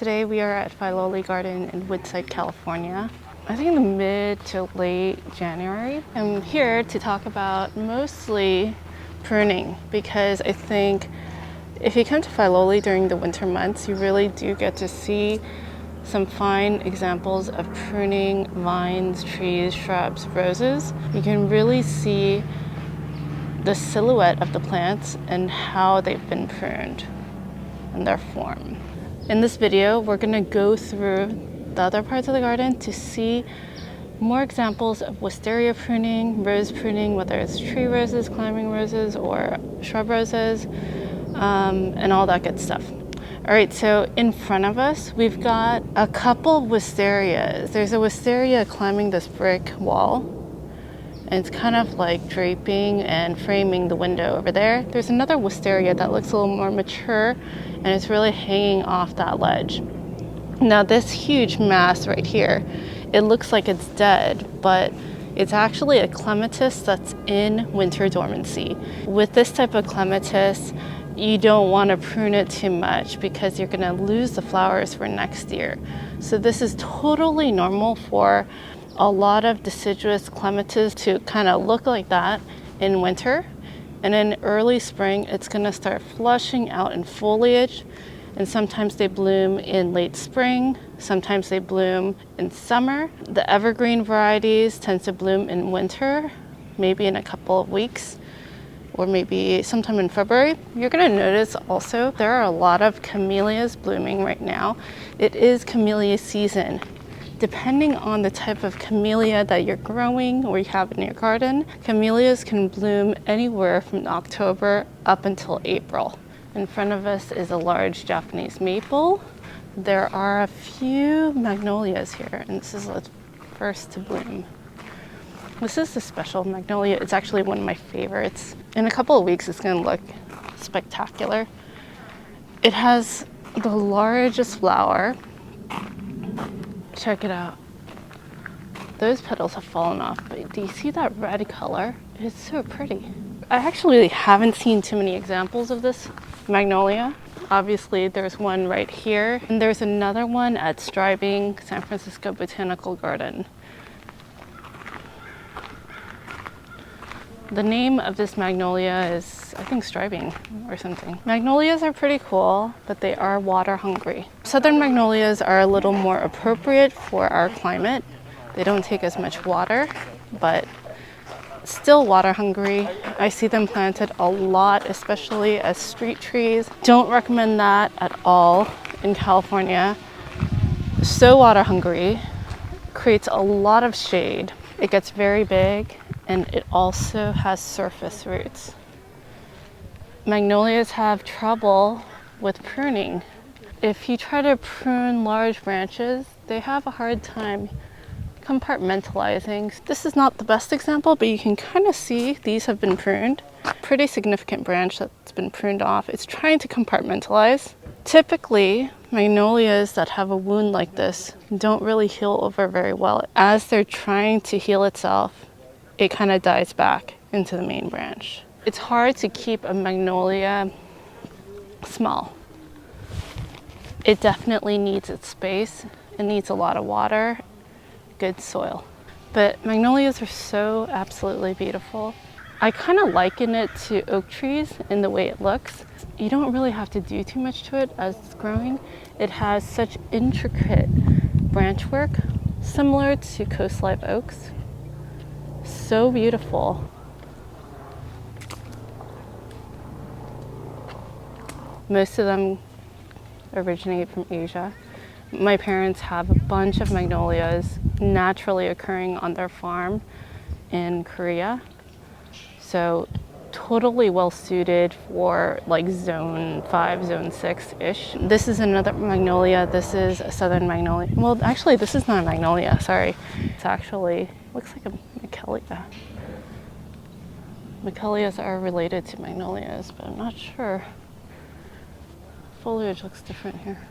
Today we are at Filoli Garden in Woodside, California. I think in the mid to late January. I'm here to talk about mostly pruning because I think if you come to Filoli during the winter months, you really do get to see some fine examples of pruning vines, trees, shrubs, roses. You can really see the silhouette of the plants and how they've been pruned and their form. In this video, we're going to go through the other parts of the garden to see more examples of wisteria pruning, rose pruning, whether it's tree roses, climbing roses, or shrub roses, and all that good stuff. All right, so in front of us, we've got a couple wisterias. There's a wisteria climbing this brick wall. And it's kind of like draping and framing the window over there. There's another wisteria that looks a little more mature and it's really hanging off that ledge. Now this huge mass right here, it looks like it's dead, but it's actually a clematis that's in winter dormancy. With this type of clematis, you don't want to prune it too much because you're going to lose the flowers for next year. So this is totally normal for a lot of deciduous clematis to kind of look like that in winter, and in early spring it's going to start flushing out in foliage, and sometimes they bloom in late spring, sometimes they bloom in summer. The evergreen varieties tend to bloom in winter, maybe in a couple of weeks or maybe sometime in February. You're going to notice also there are a lot of camellias blooming right now. It is camellia season. Depending on the type of camellia that you're growing or you have in your garden, camellias can bloom anywhere from October up until April. In front of us is a large Japanese maple. There are a few magnolias here, and this is the first to bloom. This is the special magnolia. It's actually one of my favorites. In a couple of weeks, it's going to look spectacular. It has the largest flower. Check it out. Those petals have fallen off, but do you see that red color? It's so pretty. I actually haven't seen too many examples of this magnolia. Obviously, there's one right here, and there's another one at Stribing San Francisco Botanical Garden. The name of this magnolia is, I think, Stribing or something. Magnolias are pretty cool, but they are water hungry. Southern magnolias are a little more appropriate for our climate. They don't take as much water, but still water hungry. I see them planted a lot, especially as street trees. Don't recommend that at all in California. So water hungry, creates a lot of shade. It gets very big, and it also has surface roots. Magnolias have trouble with pruning. If you try to prune large branches, they have a hard time compartmentalizing. This is not the best example, but you can kind of see these have been pruned. Pretty significant branch that's been pruned off. It's trying to compartmentalize. Typically, magnolias that have a wound like this don't really heal over very well. As they're trying to heal itself, it kind of dies back into the main branch. It's hard to keep a magnolia small. It definitely needs its space. It needs a lot of water, good soil. But magnolias are so absolutely beautiful. I kind of liken it to oak trees in the way it looks. You don't really have to do too much to it as it's growing. It has such intricate branch work, similar to coast live oaks. So beautiful. Most of them originate from Asia. My parents have a bunch of magnolias naturally occurring on their farm in Korea. So totally well suited for like zone 5, zone 6-ish. This is another magnolia. This is a southern magnolia. Well, actually, this is not a magnolia, sorry. It's actually, looks like a Camellia. Camellias are related to magnolias, but I'm not sure. Foliage looks different here.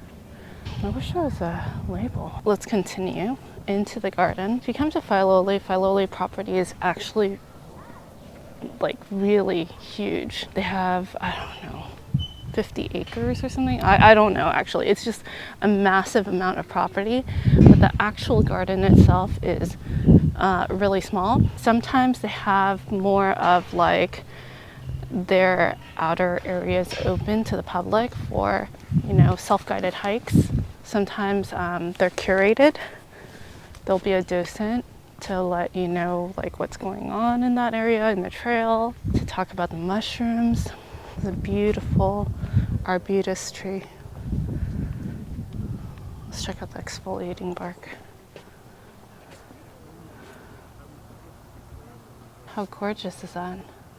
I wish there was a label. Let's continue into the garden. If you come to Filoli property is actually like really huge. They have, I don't know, 50 acres or something. I don't know actually. It's just a massive amount of property, but the actual garden itself is really small. Sometimes they have more of like their outer areas open to the public for, you know, self-guided hikes. Sometimes they're curated. There'll be a docent to let you know like what's going on in that area, in the trail, to talk about the mushrooms. The beautiful Arbutus tree. Let's check out the exfoliating bark. How gorgeous is that?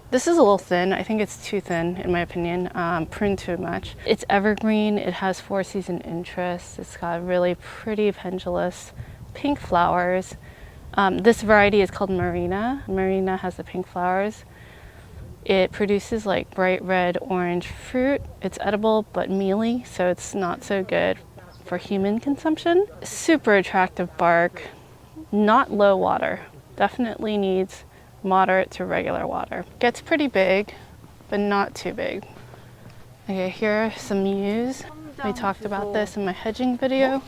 This is a little thin. I think it's too thin in my opinion. Pruned too much. It's evergreen. It has 4-season interest. It's got really pretty pendulous pink flowers. This variety is called Marina. Marina has the pink flowers. It produces like bright red orange fruit. It's edible but mealy, so it's not so good for human consumption. Super attractive bark, not low water. Definitely needs moderate to regular water. Gets pretty big, but not too big. Okay, here are some yews. We talked about this in my hedging video.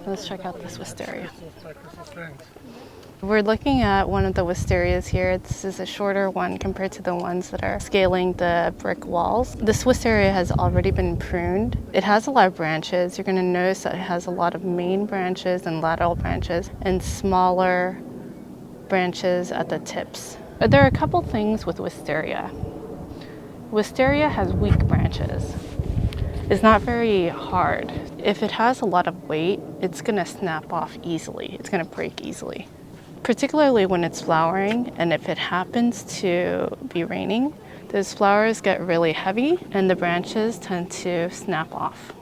Let's check out this wisteria. We're looking at one of the wisterias here. This is a shorter one compared to the ones that are scaling the brick walls. This wisteria has already been pruned. It has a lot of branches. You're going to notice that it has a lot of main branches and lateral branches and smaller branches at the tips. But there are a couple things with wisteria. Wisteria has weak branches. It's not very hard. If it has a lot of weight, it's going to snap off easily. It's going to break easily. Particularly when it's flowering, and if it happens to be raining, those flowers get really heavy and the branches tend to snap off.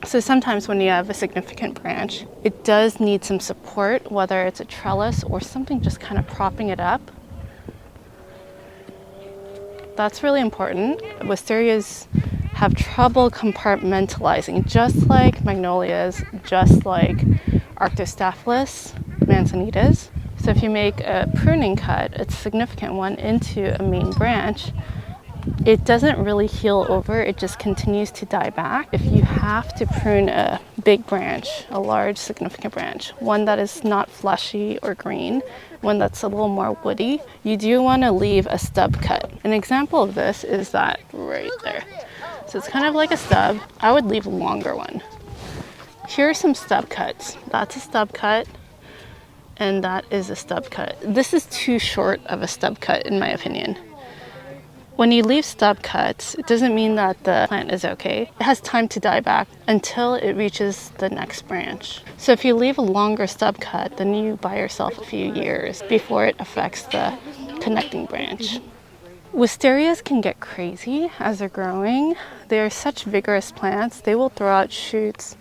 So sometimes when you have a significant branch, it does need some support, whether it's a trellis or something just kind of propping it up. That's really important. Wisterias have trouble compartmentalizing, just like magnolias, just like Arctostaphylos, manzanitas. So if you make a pruning cut, a significant one, into a main branch, it doesn't really heal over, it just continues to die back. If you have to prune a big branch, a large significant branch, one that is not fleshy or green, one that's a little more woody, you do want to leave a stub cut. An example of this is that right there. So it's kind of like a stub. I would leave a longer one. Here are some stub cuts. That's a stub cut. And that is a stub cut. This is too short of a stub cut in my opinion. When you leave stub cuts, it doesn't mean that the plant is okay. It has time to die back until it reaches the next branch. So if you leave a longer stub cut, then you buy yourself a few years before it affects the connecting branch. Wisterias can get crazy as they're growing. They're such vigorous plants. They will throw out shoots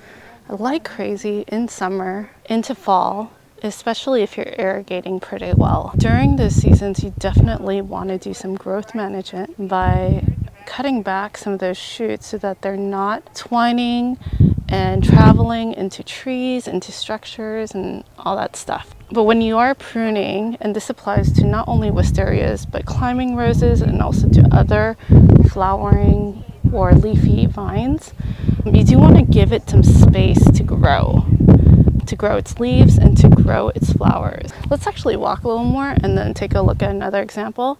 like crazy in summer into fall, especially if you're irrigating pretty well. During those seasons, you definitely want to do some growth management by cutting back some of those shoots so that they're not twining and traveling into trees, into structures, and all that stuff. But when you are pruning, and this applies to not only wisterias, but climbing roses and also to other flowering or leafy vines, you do want to give it some space to grow its leaves and to grow its flowers. Let's actually walk a little more and then take a look at another example.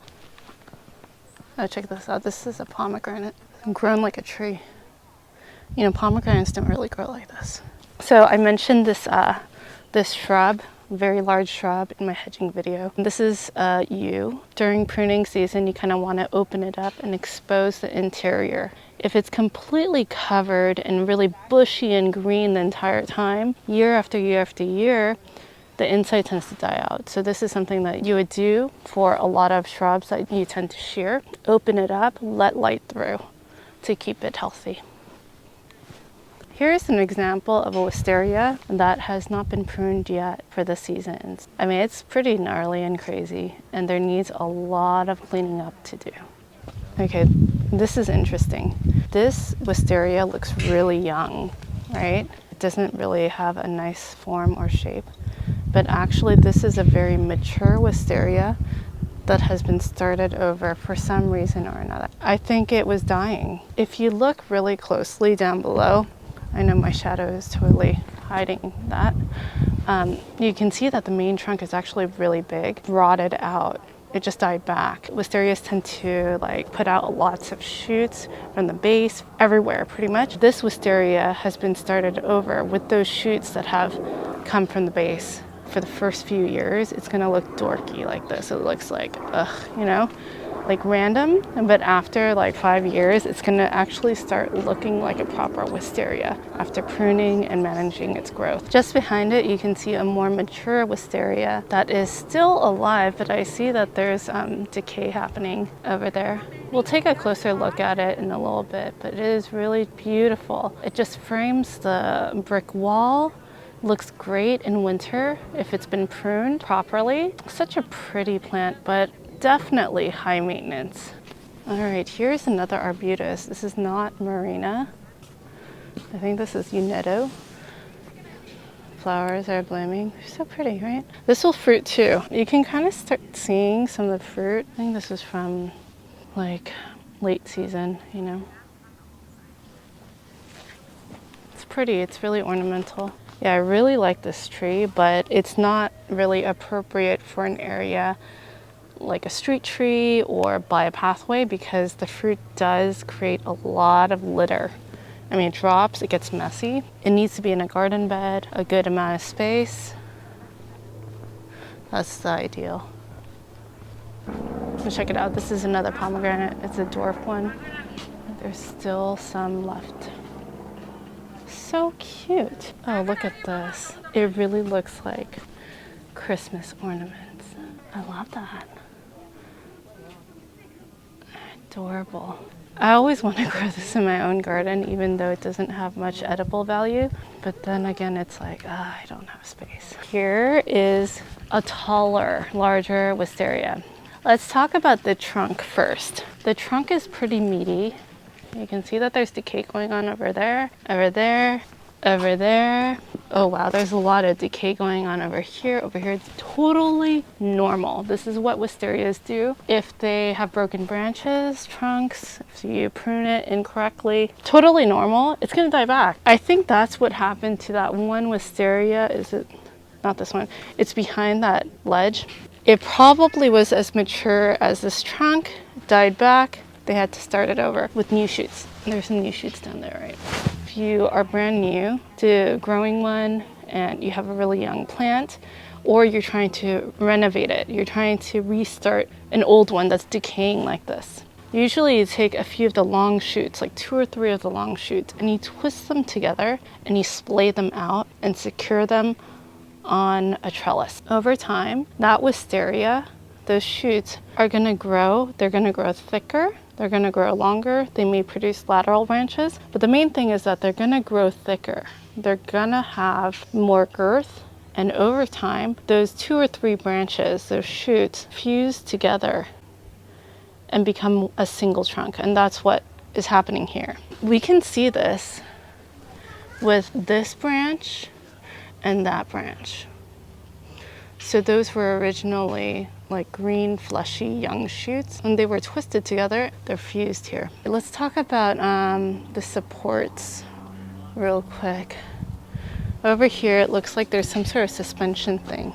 Oh, check this out. This is a pomegranate grown like a tree. You know, pomegranates don't really grow like this. So I mentioned this this shrub, very large shrub, in my hedging video. This is yew. During pruning season, you kind of want to open it up and expose the interior. If it's completely covered and really bushy and green the entire time, year after year after year, the inside tends to die out. So this is something that you would do for a lot of shrubs that you tend to shear. Open it up, let light through to keep it healthy. Here's an example of a wisteria that has not been pruned yet for the seasons. I mean, it's pretty gnarly and crazy, and there needs a lot of cleaning up to do. Okay, this is interesting. This wisteria looks really young, right? It doesn't really have a nice form or shape, but actually this is a very mature wisteria that has been started over for some reason or another. I think it was dying. If you look really closely down below, I know my shadow is totally hiding that. You can see that the main trunk is actually really big, rotted out. It just died back. Wisterias tend to like put out lots of shoots from the base, everywhere pretty much. This wisteria has been started over with those shoots that have come from the base. For the first few years, it's gonna look dorky like this. It looks like, you know, like random. But after like 5 years, it's gonna actually start looking like a proper wisteria after pruning and managing its growth. Just behind it, you can see a more mature wisteria that is still alive, but I see that there's decay happening over there. We'll take a closer look at it in a little bit, but it is really beautiful. It just frames the brick wall. Looks great in winter if it's been pruned properly. Such a pretty plant, but definitely high maintenance. All right, here's another arbutus. This is not Marina. I think this is Unedo. Flowers are blooming. They're so pretty, right? This will fruit too. You can kind of start seeing some of the fruit. I think this is from like late season, you know. It's pretty, it's really ornamental. Yeah, I really like this tree, but it's not really appropriate for an area like a street tree or by a pathway because the fruit does create a lot of litter. I mean, it drops, it gets messy. It needs to be in a garden bed, a good amount of space. That's the ideal. So check it out. This is another pomegranate. It's a dwarf one. There's still some left. So cute. Oh, look at this. It really looks like Christmas ornaments. I love that. Adorable. I always want to grow this in my own garden, even though it doesn't have much edible value. But then again, it's like, I don't have space. Here is a taller, larger wisteria. Let's talk about the trunk first. The trunk is pretty meaty. You can see that there's decay going on over there, over there, over there. Oh wow, there's a lot of decay going on over here. Over here, it's totally normal. This is what wisterias do. If they have broken branches, trunks, if you prune it incorrectly, totally normal, it's gonna die back. I think that's what happened to that one wisteria. Is it, not this one, it's behind that ledge. It probably was as mature as this trunk, died back. They had to start it over with new shoots. There's some new shoots down there, right? If you are brand new to growing one and you have a really young plant, or you're trying to renovate it, you're trying to restart an old one that's decaying like this. Usually you take a few of the long shoots, like 2 or 3 of the long shoots, and you twist them together and you splay them out and secure them on a trellis. Over time, that wisteria, those shoots are gonna grow. They're gonna grow thicker. They're gonna grow longer. They may produce lateral branches, but the main thing is that they're gonna grow thicker. They're gonna have more girth, and over time, those 2 or 3 branches, those shoots, fuse together and become a single trunk, and that's what is happening here. We can see this with this branch and that branch. So those were originally like green, fleshy, young shoots. When they were twisted together, they're fused here. Let's talk about the supports real quick. Over here, it looks like there's some sort of suspension thing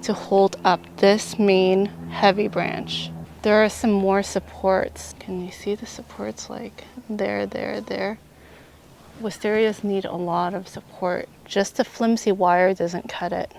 to hold up this main heavy branch. There are some more supports. Can you see the supports like there, there, there? Wisterias need a lot of support. Just a flimsy wire doesn't cut it.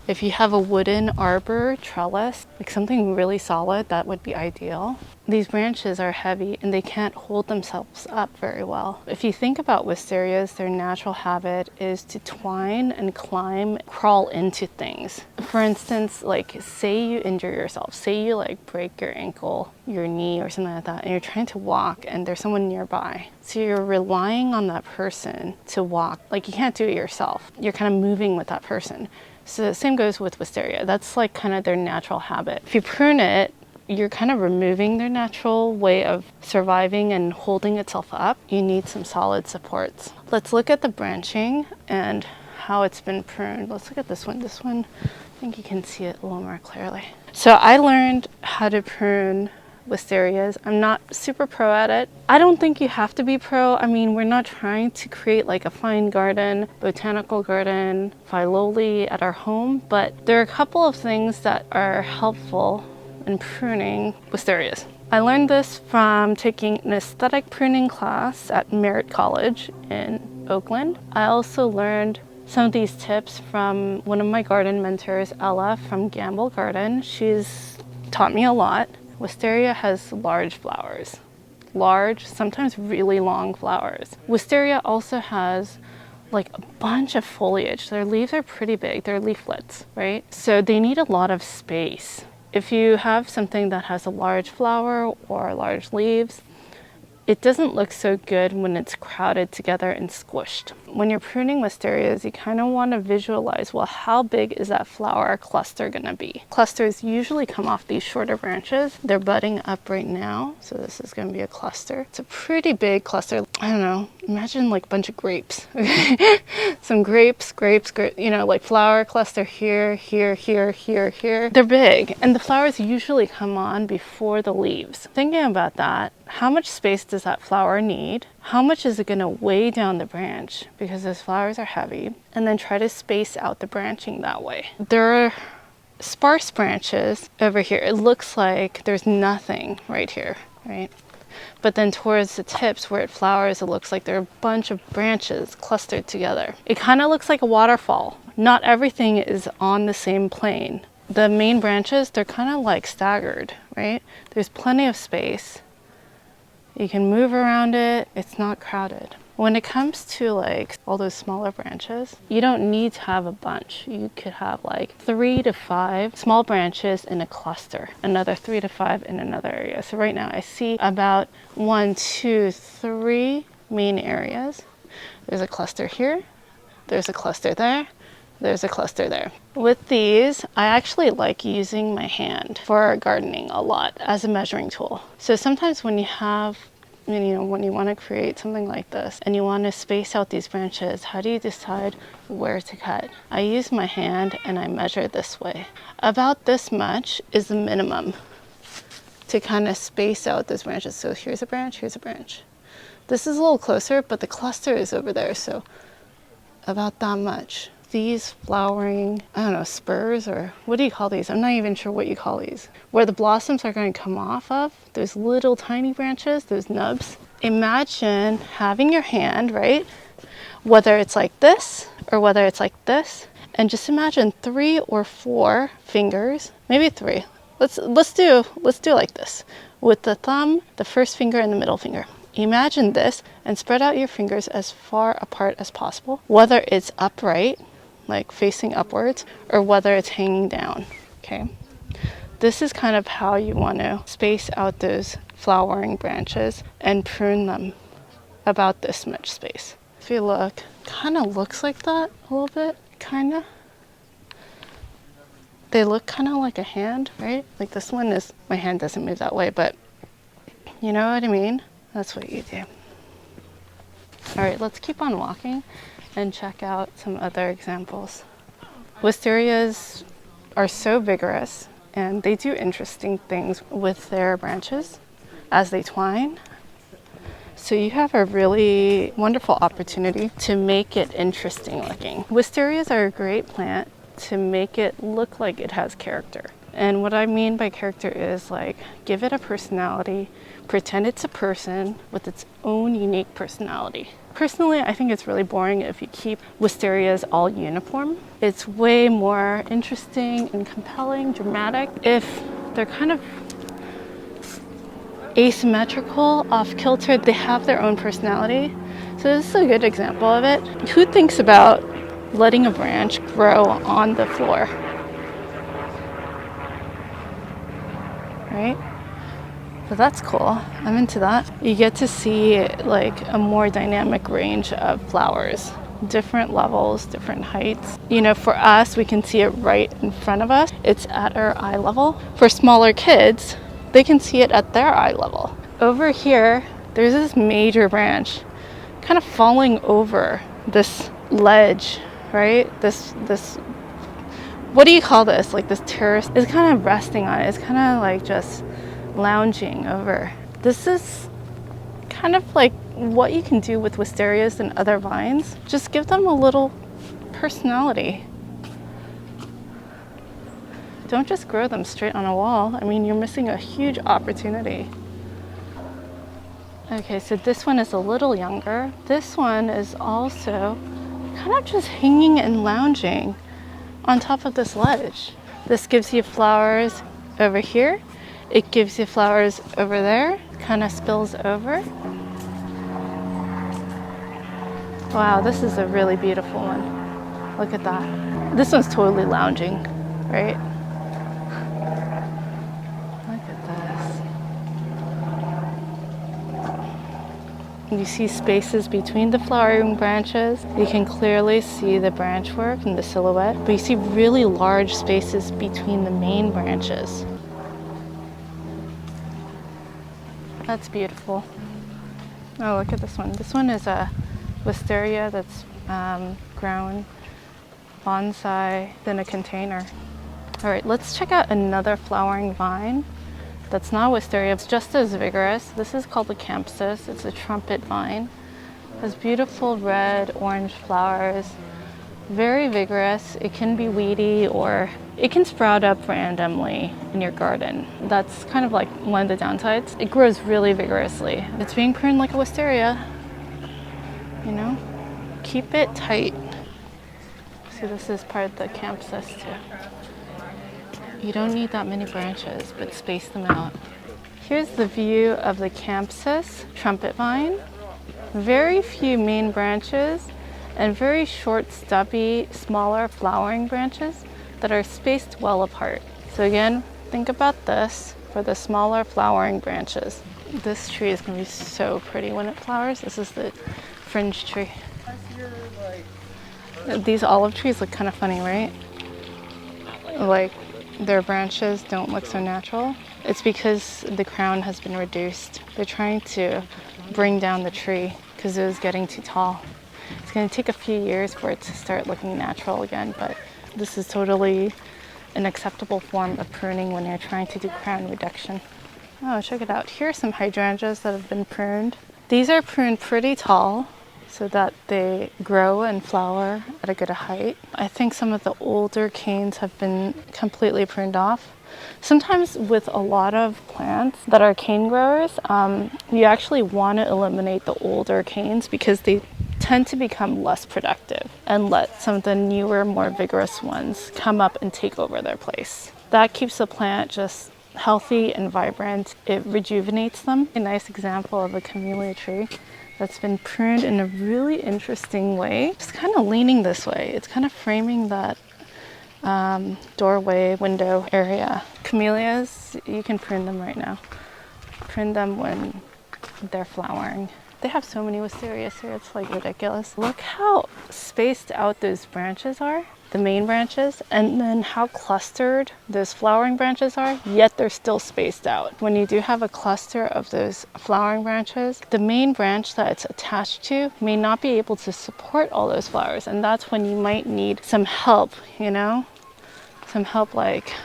If you have a wooden arbor trellis, like something really solid, that would be ideal. These branches are heavy and they can't hold themselves up very well. If you think about wisterias, their natural habit is to twine and climb, crawl into things. For instance, like say you injure yourself, say you like break your ankle, your knee or something like that, and you're trying to walk and there's someone nearby. So you're relying on that person to walk. Like you can't do it yourself. You're kind of moving with that person. So the same goes with wisteria. That's like kind of their natural habit. If you prune it, you're kind of removing their natural way of surviving and holding itself up. You need some solid supports. Let's look at the branching and how it's been pruned. Let's look at this one. This one, I think you can see it a little more clearly. So I learned how to prune wisterias. I'm not super pro at it. I don't think you have to be pro. I mean, we're not trying to create like a fine garden, botanical garden, Filoli at our home, but there are a couple of things that are helpful in pruning wisterias. I learned this from taking an aesthetic pruning class at Merritt College in Oakland. I also learned some of these tips from one of my garden mentors, Ella from Gamble Garden. She's taught me a lot. Wisteria has large flowers. Large, sometimes really long flowers. Wisteria also has like a bunch of foliage. Their leaves are pretty big, they're leaflets, right? So they need a lot of space. If you have something that has a large flower or large leaves, it doesn't look so good when it's crowded together and squished. When you're pruning wisterias, you kind of want to visualize, well, how big is that flower cluster gonna be? Clusters usually come off these shorter branches. They're budding up right now, so this is gonna be a cluster. It's a pretty big cluster. I don't know, imagine like a bunch of grapes, okay? Some grapes, you know, like flower cluster here, here, here, here, here. They're big, and the flowers usually come on before the leaves. Thinking about that, how much space does that flower need? How much is it going to weigh down the branch? Because those flowers are heavy. And then try to space out the branching that way. There are sparse branches over here. It looks like there's nothing right here, right? But then towards the tips where it flowers, it looks like there are a bunch of branches clustered together. It kind of looks like a waterfall. Not everything is on the same plane. The main branches, they're kind of like staggered, right? There's plenty of space. You can move around it, it's not crowded. When it comes to like all those smaller branches, you don't need to have a bunch. You could have like 3 to 5 small branches in a cluster, another 3 to 5 in another area. So right now I see about 1, 2, 3 main areas. There's a cluster here, there's a cluster there, there's a cluster there. With these, I actually like using my hand for gardening a lot as a measuring tool. So sometimes when you have, you know, when you want to create something like this and you want to space out these branches, how do you decide where to cut? I use my hand and I measure this way. About this much is the minimum to kind of space out those branches. So here's a branch, here's a branch. This is a little closer, but the cluster is over there, so about that much. These flowering, I don't know, spurs, or what do you call these? I'm not even sure what you call these. Where the blossoms are going to come off of, those little tiny branches, those nubs. Imagine having your hand, right? Whether it's like this or whether it's like this, and just imagine 3 or 4 fingers, maybe 3. Let's do like this. With the thumb, the first finger, and the middle finger. Imagine this and spread out your fingers as far apart as possible, whether it's upright, like facing upwards, or whether it's hanging down, okay? This is kind of how you want to space out those flowering branches and prune them about this much space. If you look, kind of looks like that a little bit, kind of. They look kind of like a hand, right? Like this one is, my hand doesn't move that way, but you know what I mean? That's what you do. All right, let's keep on walking and check out some other examples. Wisterias are so vigorous and they do interesting things with their branches as they twine. So you have a really wonderful opportunity to make it interesting looking. Wisterias are a great plant to make it look like it has character. And what I mean by character is like, give it a personality, pretend it's a person with its own unique personality. Personally, I think it's really boring if you keep wisterias all uniform. It's way more interesting and compelling, dramatic, if they're kind of asymmetrical, off kilter. They have their own personality. So this is a good example of it. Who thinks about letting a branch grow on the floor? Right? So that's cool. I'm into that. You get to see like a more dynamic range of flowers, different levels, different heights. You know, for us, we can see it right in front of us. It's at our eye level. For smaller kids, they can see it at their eye level. Over here, there's this major branch kind of falling over this ledge, right? This what do you call this? Like this terrace is kind of resting on it. It's kind of like just lounging over. This is kind of like what you can do with wisterias and other vines. Just give them a little personality. Don't just grow them straight on a wall. I mean, you're missing a huge opportunity. Okay, so this one is a little younger. This one is also kind of just hanging and lounging on top of this ledge. This gives you flowers over here. It gives you flowers over there. Kind of spills over. Wow, this is a really beautiful one. Look at that. This one's totally lounging, right? You see spaces between the flowering branches. You can clearly see the branch work and the silhouette, but you see really large spaces between the main branches. That's beautiful. Oh, look at this one. This one is a wisteria that's grown bonsai in a container. All right, let's check out another flowering vine that's not wisteria. It's just as vigorous. This is called the Camellias. It's a trumpet vine. It has beautiful red, orange flowers. Very vigorous. It can be weedy or it can sprout up randomly in your garden. That's kind of like one of the downsides. It grows really vigorously. It's being pruned like a wisteria. You know, keep it tight. See, this is part of the Camellias too. You don't need that many branches, but space them out. Here's the view of the Camellias trumpet vine. Very few main branches and very short, stubby, smaller flowering branches that are spaced well apart. So again, think about this for the smaller flowering branches. This tree is going to be so pretty when it flowers. This is the fringe tree. These olive trees look kind of funny, right? Like, their branches don't look so natural. It's because the crown has been reduced. They're trying to bring down the tree because it was getting too tall. It's going to take a few years for it to start looking natural again, but this is totally an acceptable form of pruning when you're trying to do crown reduction. Oh, check it out. Here are some hydrangeas that have been pruned. These are pruned pretty tall so that they grow and flower at a good height. I think some of the older canes have been completely pruned off. Sometimes with a lot of plants that are cane growers, you actually want to eliminate the older canes because they tend to become less productive and let some of the newer, more vigorous ones come up and take over their place. That keeps the plant just healthy and vibrant. It rejuvenates them. A nice example of a camellia tree that's been pruned in a really interesting way. It's kind of leaning this way. It's kind of framing that doorway, window area. Camellias, you can prune them right now. Prune them when they're flowering. They have so many wisterias here, it's like ridiculous. Look how spaced out those branches are, the main branches, and then how clustered those flowering branches are, yet they're still spaced out. When you do have a cluster of those flowering branches, the main branch that it's attached to may not be able to support all those flowers, and that's when you might need some help, you know? Some help like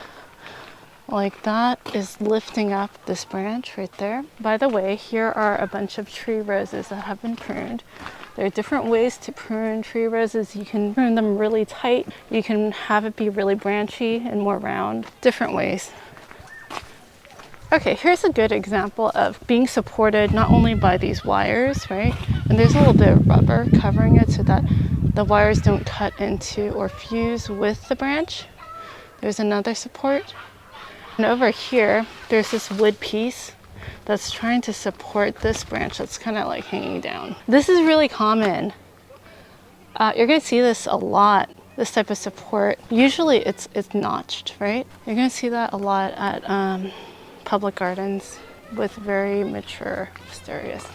that is lifting up this branch right there. By the way, here are a bunch of tree roses that have been pruned. There are different ways to prune tree roses. You can prune them really tight. You can have it be really branchy and more round. Different ways. Okay, here's a good example of being supported not only by these wires, right? And there's a little bit of rubber covering it so that the wires don't cut into or fuse with the branch. There's another support. And over here, there's this wood piece that's trying to support this branch that's kind of like hanging down. This is really common. You're gonna see this a lot, this type of support. Usually it's notched, right? You're gonna see that a lot at public gardens with very mature wisterias.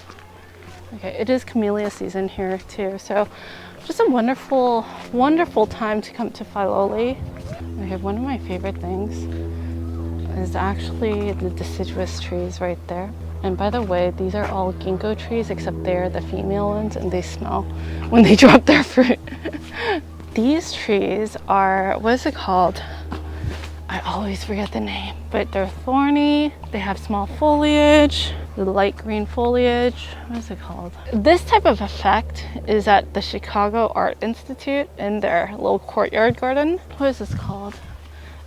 Okay, it is camellia season here too, so just a wonderful, wonderful time to come to Filoli. Okay, one of my favorite things is actually the deciduous trees right there. And by the way, these are all ginkgo trees except they're the female ones and they smell when they drop their fruit. These trees are, what is it called? I always forget the name, but they're thorny. They have small foliage, the light green foliage. What is it called? This type of effect is at the Chicago Art Institute in their little courtyard garden. What is this called?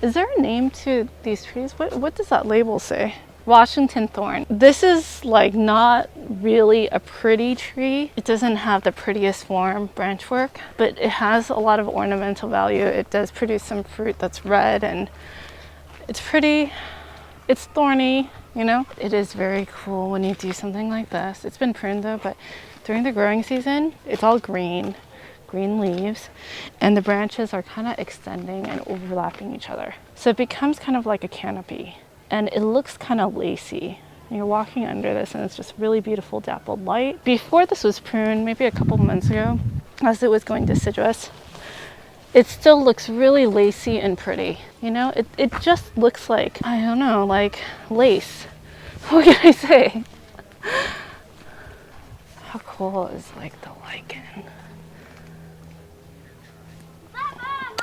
Is there a name to these trees? What does that label say? Washington thorn. This is like not really a pretty tree. It doesn't have the prettiest form branch work, but it has a lot of ornamental value. It does produce some fruit that's red and it's pretty. It's thorny, you know? It is very cool when you do something like this. It's been pruned though, but during the growing season, it's all green leaves, and the branches are kind of extending and overlapping each other. So it becomes kind of like a canopy. And it looks kind of lacy. You're walking under this and it's just really beautiful dappled light. Before this was pruned, maybe a couple months ago, as it was going deciduous, it still looks really lacy and pretty. You know, it just looks like, I don't know, like lace. What can I say? How cool is like the lichen?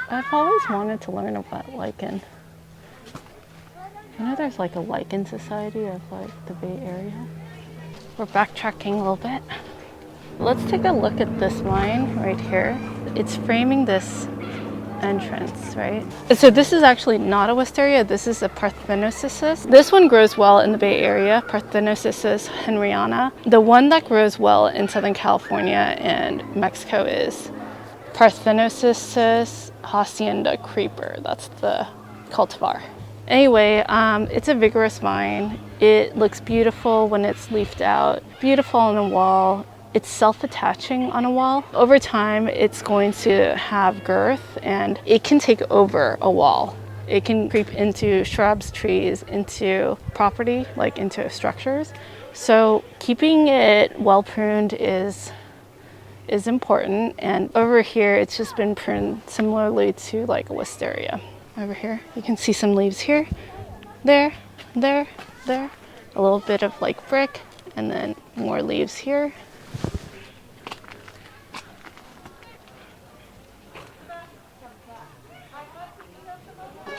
I've always wanted to learn about lichen. You know, there's like a lichen society of like the Bay Area. We're backtracking a little bit. Let's take a look at this vine right here. It's framing this entrance, right? So this is actually not a wisteria. This is a Parthenocissus. This one grows well in the Bay Area, Parthenocissus henriana. The one that grows well in Southern California and Mexico is Parthenocissus hacienda creeper. That's the cultivar. Anyway, it's a vigorous vine. It looks beautiful when it's leafed out, beautiful on a wall. It's self-attaching on a wall. Over time, it's going to have girth and it can take over a wall. It can creep into shrubs, trees, into property, like into structures. So keeping it well pruned is important. And over here, it's just been pruned similarly to like a wisteria. Over here, you can see some leaves here, there, a little bit of like brick, and then more leaves here.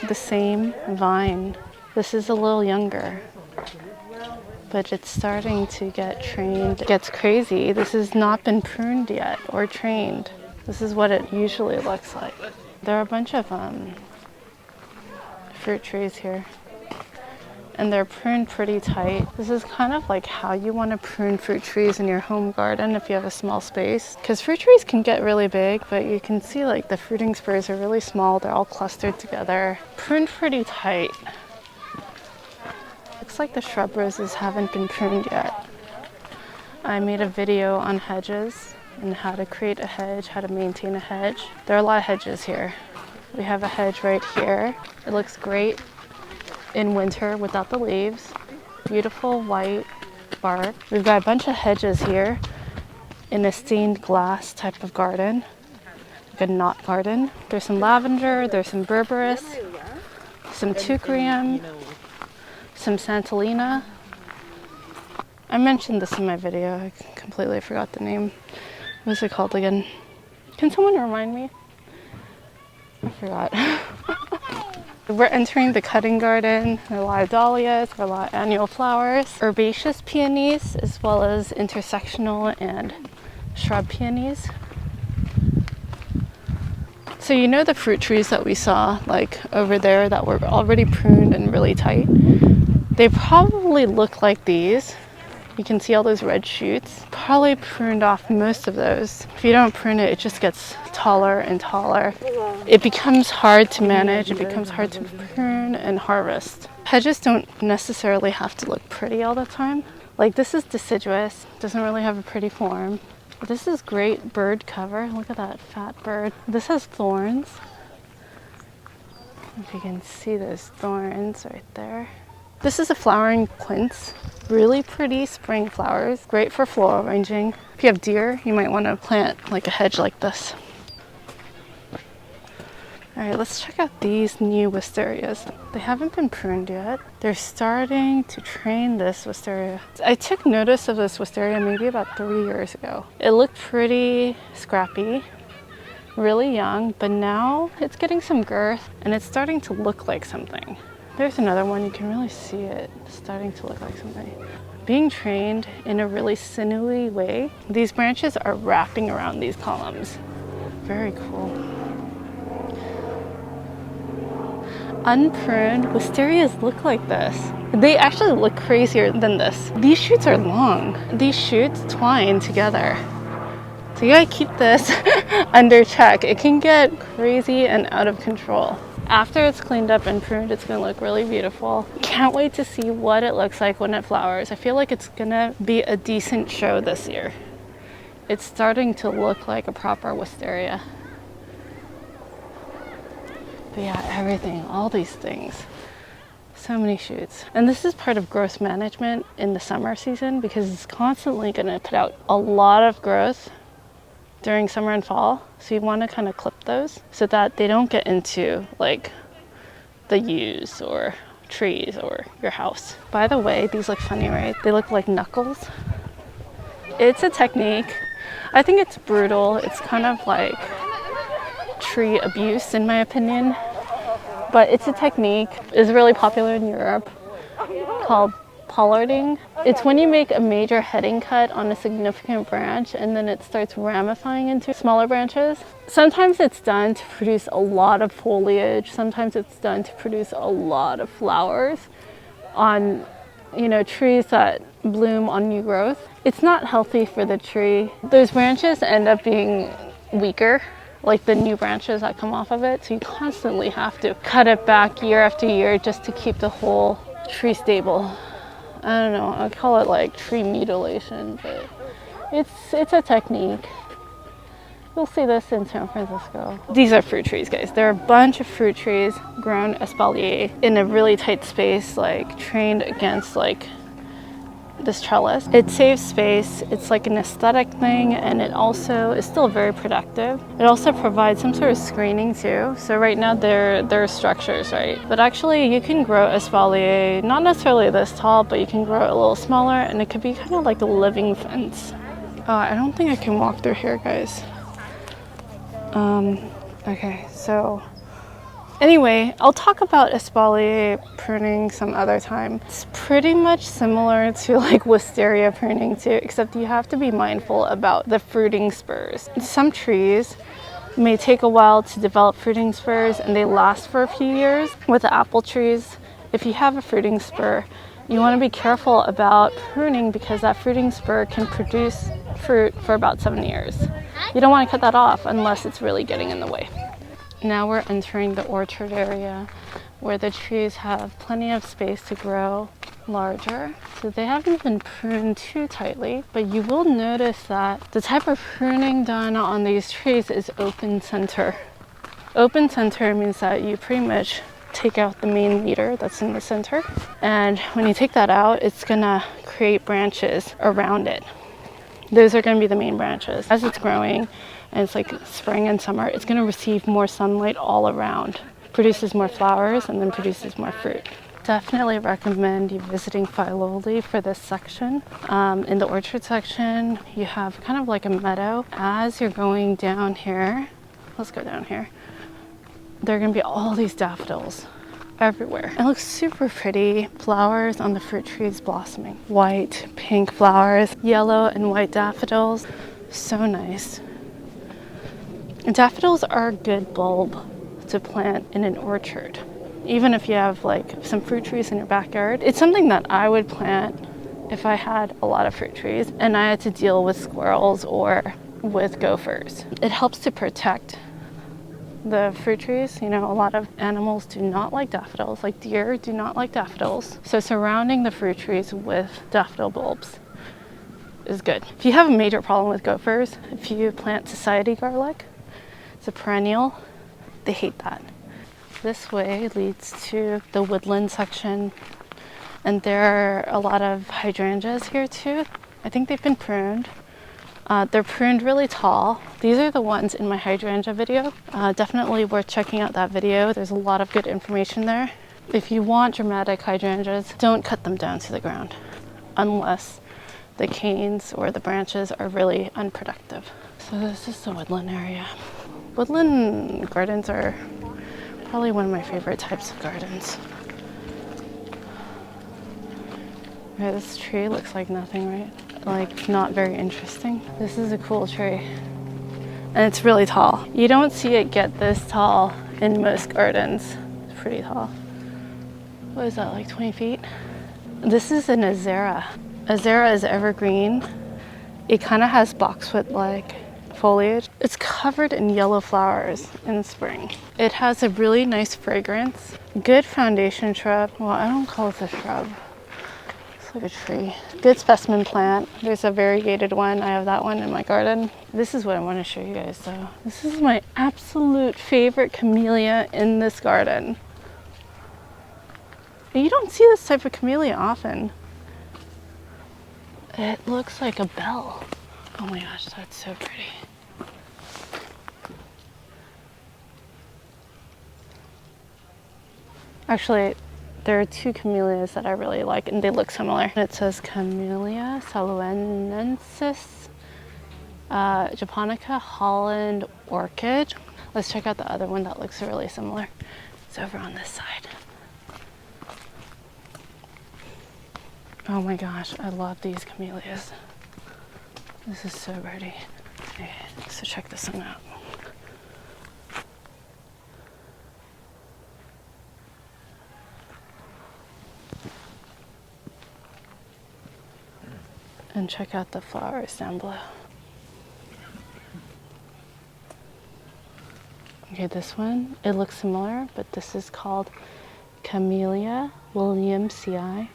The same vine. This is a little younger, but it's starting to get trained. It gets crazy. This has not been pruned yet or trained. This is what it usually looks like. There are a bunch of fruit trees here, and they're pruned pretty tight. This is kind of like how you want to prune fruit trees in your home garden if you have a small space, because fruit trees can get really big, but you can see like the fruiting spurs are really small. They're all clustered together, pruned pretty tight. Looks like the shrub roses haven't been pruned yet. I made a video on hedges and how to create a hedge, how to maintain a hedge. There are a lot of hedges here. We have a hedge right here. It looks great in winter without the leaves. Beautiful white bark. We've got a bunch of hedges here in a stained glass type of garden, like a knot garden. There's some lavender, there's some berberis, some teucrium, some santolina. I mentioned this in my video. I completely forgot the name. What is it called again? Can someone remind me? I forgot. We're entering the cutting garden. There are a lot of dahlias, there are a lot of annual flowers, herbaceous peonies, as well as intersectional and shrub peonies. So you know the fruit trees that we saw, like over there, that were already pruned and really tight? They probably look like these. You can see all those red shoots. Probably pruned off most of those. If you don't prune it, it just gets taller and taller. It becomes hard to manage. It becomes hard to prune and harvest. Hedges don't necessarily have to look pretty all the time. Like this is deciduous, doesn't really have a pretty form. This is great bird cover. Look at that fat bird. This has thorns. If you can see those thorns right there. This is a flowering quince. Really pretty spring flowers. Great for floral arranging. If you have deer, you might want to plant like a hedge like this. All right, let's check out these new wisterias. They haven't been pruned yet. They're starting to train this wisteria. I took notice of this wisteria maybe about 3 years ago. It looked pretty scrappy. really young, but now it's getting some girth and it's starting to look like something. There's another one, you can really see it starting to look like something. Being trained in a really sinewy way, these branches are wrapping around these columns. Very cool. Unpruned wisterias look like this. They actually look crazier than this. These shoots are long. These shoots twine together. So you gotta keep this under check. It can get crazy and out of control. After it's cleaned up and pruned, it's gonna look really beautiful. Can't wait to see what it looks like when it flowers. I feel like it's gonna be a decent show this year. It's starting to look like a proper wisteria. But yeah, everything, all these things. So many shoots. And this is part of growth management in the summer season because it's constantly gonna put out a lot of growth during summer and fall. So you want to kind of clip those so that they don't get into like the yews or trees or your house. By the way, these look funny, right? They look like knuckles. It's a technique. I think it's brutal. It's kind of like tree abuse in my opinion, but it's a technique. It's really popular in Europe called pollarding. It's when you make a major heading cut on a significant branch and then it starts ramifying into smaller branches. Sometimes it's done to produce a lot of foliage. Sometimes it's done to produce a lot of flowers on, you know, trees that bloom on new growth. It's not healthy for the tree. Those branches end up being weaker, like the new branches that come off of it. So you constantly have to cut it back year after year just to keep the whole tree stable. I don't know, I call it like tree mutilation, but it's a technique. You'll see this in San Francisco. These are fruit trees, guys. There are a bunch of fruit trees grown espalier in a really tight space, like trained against like this trellis. It saves space. It's like an aesthetic thing, and it also is still very productive. It also provides some sort of screening too. So right now they're structures, right? But actually you can grow espalier, not necessarily this tall, but you can grow it a little smaller, and it could be kind of like a living fence. I don't think I can walk through here, guys. Okay, so anyway, I'll talk about espalier pruning some other time. It's pretty much similar to like wisteria pruning too, except you have to be mindful about the fruiting spurs. Some trees may take a while to develop fruiting spurs and they last for a few years. With the apple trees, if you have a fruiting spur, you want to be careful about pruning because that fruiting spur can produce fruit for about 7 years. You don't want to cut that off unless it's really getting in the way. Now we're entering the orchard area where the trees have plenty of space to grow larger. So they haven't been pruned too tightly, but you will notice that the type of pruning done on these trees is open center. Open center means that you pretty much take out the main leader that's in the center. And when you take that out, it's gonna create branches around it. Those are gonna be the main branches. As it's growing, and it's like spring and summer, it's going to receive more sunlight all around, produces more flowers, and then produces more fruit. Definitely recommend you visiting Filoli for this section. In the orchard section, you have kind of like a meadow. As you're going down here, let's go down here, there are going to be all these daffodils everywhere. It looks super pretty. Flowers on the fruit trees blossoming. White, pink flowers, yellow and white daffodils. So nice. Daffodils are a good bulb to plant in an orchard. Even if you have like some fruit trees in your backyard, it's something that I would plant if I had a lot of fruit trees and I had to deal with squirrels or with gophers. It helps to protect the fruit trees. You know, a lot of animals do not like daffodils, like deer do not like daffodils. So surrounding the fruit trees with daffodil bulbs is good. If you have a major problem with gophers, if you plant society garlic, it's a perennial, they hate that. This way leads to the woodland section, and there are a lot of hydrangeas here too. I think they've been pruned. They're pruned really tall. These are the ones in my hydrangea video. Definitely worth checking out that video. There's a lot of good information there. If you want dramatic hydrangeas, don't cut them down to the ground unless the canes or the branches are really unproductive. So this is the woodland area. Woodland gardens are probably one of my favorite types of gardens. Okay, this tree looks like nothing, right? Like not very interesting. This is a cool tree. And it's really tall. You don't see it get this tall in most gardens. It's pretty tall. What is that, like 20 feet? This is an azera. Azera is evergreen. It kind of has boxwood-like foliage. It's covered in yellow flowers in spring. It has a really nice fragrance. Good foundation shrub. Well, I don't call it a shrub. It's like a tree. Good specimen plant. There's a variegated one. I have that one in my garden. This is what I want to show you guys though. This is my absolute favorite camellia in this garden. You don't see this type of camellia often. It looks like a bell. Oh my gosh, that's so pretty. Actually, there are two camellias that I really like and they look similar. It says Camellia saluenensis, Japonica Holland Orchid. Let's check out the other one that looks really similar. It's over on this side. Oh my gosh, I love these camellias. This is so pretty. Okay, so check this one out. And check out the flowers down below. Okay, this one, it looks similar, but this is called Camellia williamsii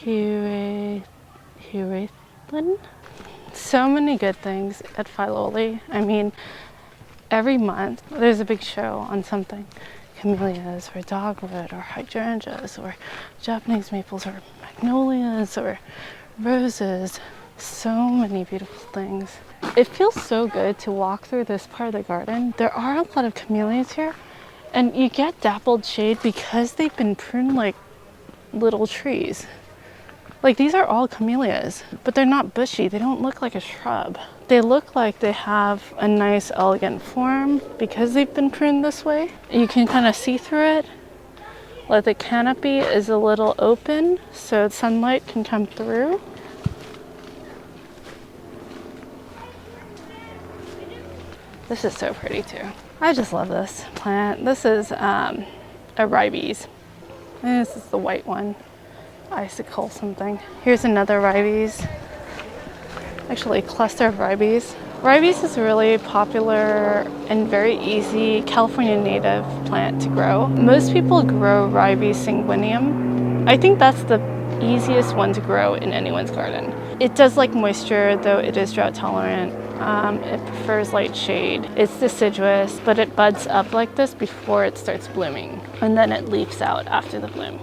Huraithlin. So many good things at Filoli. I mean, every month there's a big show on something. Camellias or dogwood or hydrangeas or Japanese maples or magnolias or roses. So many beautiful things. It feels so good to walk through this part of the garden. There are a lot of camellias here and you get dappled shade because they've been pruned like little trees. Like these are all camellias, but they're not bushy. They don't look like a shrub. They look like they have a nice elegant form because they've been pruned this way. You can kind of see through it. Like the canopy is a little open so sunlight can come through. This is so pretty too. I just love this plant. This is a ribes. And this is the white one. Icicle something. Here's another ribes. Actually, a cluster of ribes. Ribes is a really popular and very easy California native plant to grow. Most people grow ribes sanguineum. I think that's the easiest one to grow in anyone's garden. It does like moisture, though it is drought tolerant. It prefers light shade. It's deciduous, but it buds up like this before it starts blooming, and then it leaves out after the bloom.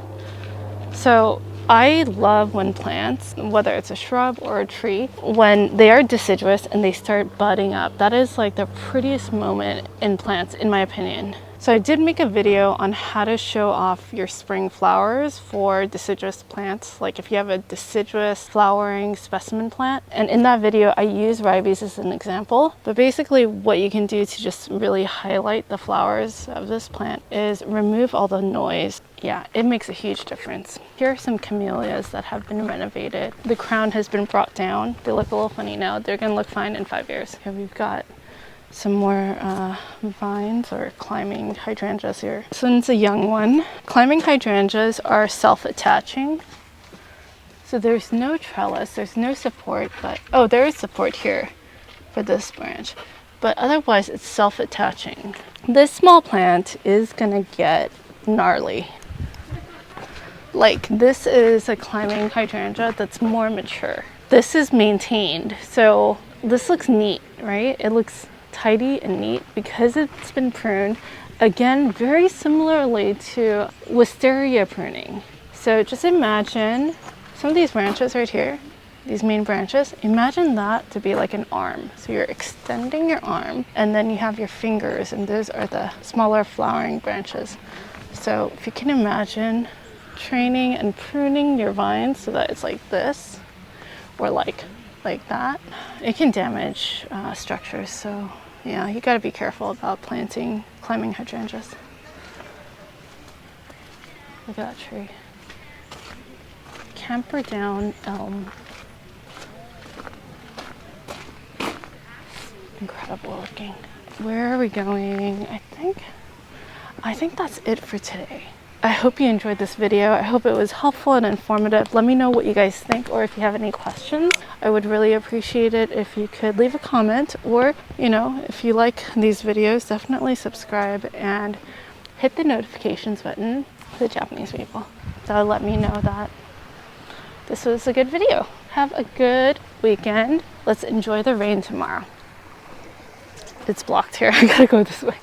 So I love when plants, whether it's a shrub or a tree, when they are deciduous and they start budding up. That is like the prettiest moment in plants, in my opinion. So I did make a video on how to show off your spring flowers for deciduous plants, like if you have a deciduous flowering specimen plant. And in that video, I use ribes as an example. But basically what you can do to just really highlight the flowers of this plant is remove all the noise. Yeah, it makes a huge difference. Here are some camellias that have been renovated. The crown has been brought down. They look a little funny now. They're gonna look fine in 5 years. Here we've got some more vines or climbing hydrangeas here. This one's a young one. Climbing hydrangeas are self-attaching. So there's no trellis, there's no support, but, oh, there is support here for this branch. But otherwise it's self-attaching. This small plant is gonna get gnarly. Like this is a climbing hydrangea that's more mature. This is maintained, so this looks neat, right? It looks tidy and neat because it's been pruned. Again, very similarly to wisteria pruning. So just imagine some of these branches right here, these main branches, imagine that to be like an arm. So you're extending your arm and then you have your fingers and those are the smaller flowering branches. So if you can imagine training and pruning your vines so that it's like this or like that, it can damage structures. So Yeah, you gotta be careful about planting climbing hydrangeas. Look at that tree. Camperdown elm. Incredible looking. Where are we going? I think that's it for today. I hope you enjoyed this video. I hope it was helpful and informative. Let me know what you guys think, or if you have any questions. I would really appreciate it if you could leave a comment, or, you know, if you like these videos, definitely subscribe and hit the notifications button for the Japanese people. That'll let me know that this was a good video. Have a good weekend. Let's enjoy the rain tomorrow. It's blocked here. I gotta go this way.